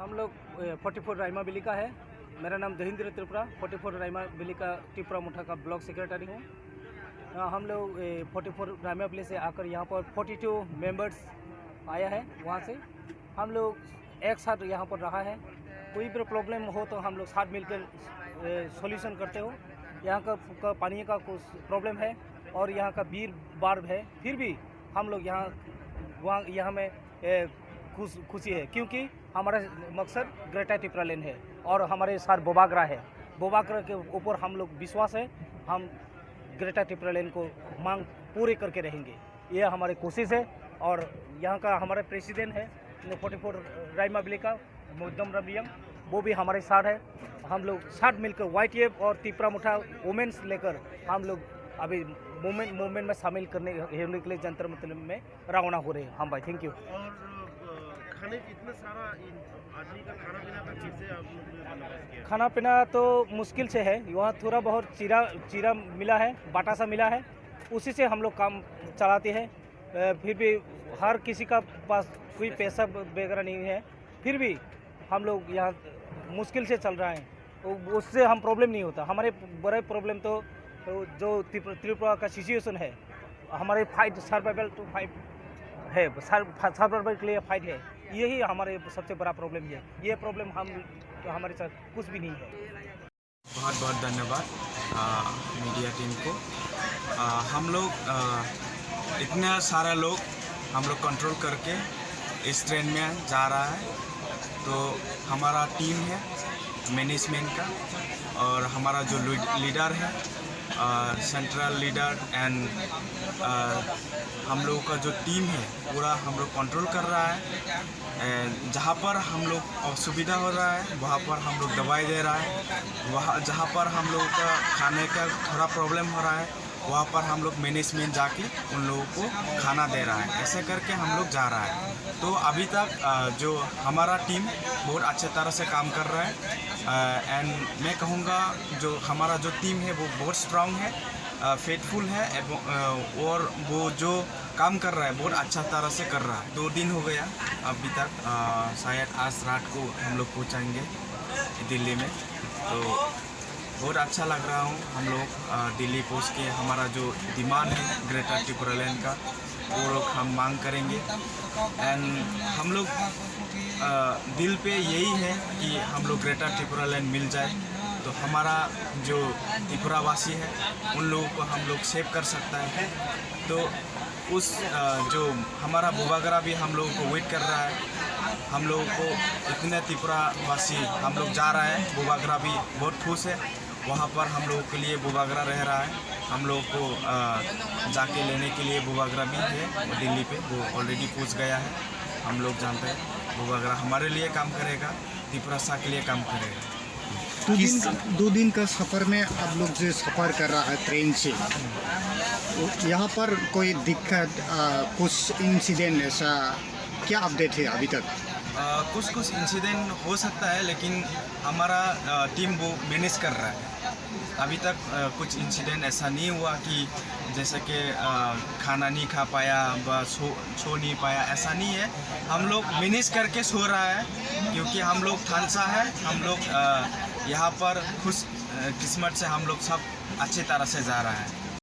हम लोग 44 राइमा बिली का है। मेरा नाम दहिंद्र त्रिपुरा, 44 राइमा बिली का त्रिपुरा मुठा का ब्लॉक सेक्रेटरी हूँ। हम लोग 44 राइमा बिली से आकर यहाँ पर 42 मेंबर्स आया है। वहाँ से हम लोग एक साथ यहाँ पर रहा है। कोई भी प्रॉब्लम हो तो हम लोग साथ मिलकर सॉल्यूशन करते हो। यहाँ का पानी का कुछ प्रॉब्लम है और यहाँ का बीर बार है, फिर भी हम लोग यहाँ में खुशी है, क्योंकि हमारा मकसद ग्रेटर त्रिपुरा लैंड है और हमारे साथ बोबागरा है। बोबागरा के ऊपर हम लोग विश्वास है, हम ग्रेटर त्रिपुरा लैंड को मांग पूरे करके रहेंगे, ये हमारी कोशिश है। और यहाँ का हमारा प्रेसिडेंट है 44 राइमा बिली का मुद्दम रबियम, वो भी हमारे साथ है। हम लोग साथ मिलकर YTF और त्रिपुरा मुठा वुमेन्स लेकर हम लोग अभी मूवमेंट में शामिल होने के लिए जंतर मंतर में रवाना हो रहे हैं। हम भाई थैंक यू। और खाने इतना सारा आदमी का खाना पीना का चीज़ें आप लोग ने बंदोबस्त किया? खाना पीना तो मुश्किल से है, वहाँ थोड़ा बहुत चीरा मिला है, बाटा सा मिला है, उसी से हम लोग काम चलाते हैं। फिर भी हर किसी का पास कोई पैसा वगैरह नहीं है, फिर भी हम लोग यहाँ मुश्किल से चल रहा है, उससे हम प्रॉब्लम नहीं होता। हमारे बड़े प्रॉब्लम तो जो त्रिपुरा का सिचुएशन है, हमारे फाइट सर्वाइवल टू फाइट है, सर्वाइवल के लिए फाइट है, यही हमारे सबसे बड़ा प्रॉब्लम है। ये प्रॉब्लम हमारे साथ कुछ भी नहीं है। बहुत बहुत धन्यवाद मीडिया टीम को। हम लोग इतना सारा लोग हम लोग कंट्रोल करके इस ट्रेन में जा रहा है, तो हमारा टीम है मैनेजमेंट का और हमारा जो लीडर है सेंट्रल लीडर एंड हम लोगों का जो टीम है पूरा हम लोग कंट्रोल कर रहा है। जहाँ पर हम लोग असुविधा हो रहा है वहाँ पर हम लोग दवाई दे रहा है, वहाँ जहाँ पर हम लोगों का खाने का थोड़ा प्रॉब्लम हो रहा है वहाँ पर हम लोग मैनेजमेंट जाके उन लोगों को खाना दे रहा है। ऐसे करके हम लोग जा रहा है। तो अभी तक जो हमारा टीम बहुत अच्छे तरह से काम कर रहा है एंड मैं कहूँगा जो हमारा जो टीम है वो बहुत स्ट्रांग है, फेथफुल है और वो जो काम कर रहा है बहुत अच्छा तरह से कर रहा है। 2 दिन हो गया अभी तक, शायद आज रात को हम लोग पहुँचाएंगे दिल्ली में। तो बहुत अच्छा लग रहा हूँ। हम लोग दिल्ली पहुँच के हमारा जो डिमांड है ग्रेटर त्रिपुरा लैंड का वो लोग हम मांग करेंगे एंड हम लोग दिल पे यही है कि हम लोग ग्रेटर त्रिपुरा लैंड मिल जाए तो हमारा जो त्रिपुरा वासी है उन लोगों को हम लोग सेव कर सकता है। तो उस जो हमारा बोबागरा भी हम लोगों को वेट कर रहा है। हम लोगों को इतने त्रिपुरा वासी हम लोग जा रहा है, बोबागरा भी बहुत खुश है, वहाँ पर हम लोगों के लिए बोबागरा रह रहा है। हम लोग को जाके लेने के लिए बोबागरा भी है दिल्ली पे, वो ऑलरेडी पहुँच गया है। हम लोग जानते हैं बोबागरा हमारे लिए काम करेगा, त्रिपुरा सा के लिए काम करेगा। 2 दिन का सफ़र में आप लोग जो सफ़र कर रहा है ट्रेन से, यहाँ पर कोई दिक्कत कुछ इंसिडेंट ऐसा क्या अपडेट है अभी तक? कुछ इंसिडेंट हो सकता है, लेकिन हमारा टीम वो मैनेज कर रहा है। अभी तक कुछ इंसिडेंट ऐसा नहीं हुआ कि जैसे कि खाना नहीं खा पाया व सो नहीं पाया, ऐसा नहीं है। हम लोग मैनेज करके सो रहा है, क्योंकि हम लोग ठानसा है, हम लोग यहाँ पर खुश किस्मत से हम लोग सब अच्छी तरह से जा रहा है।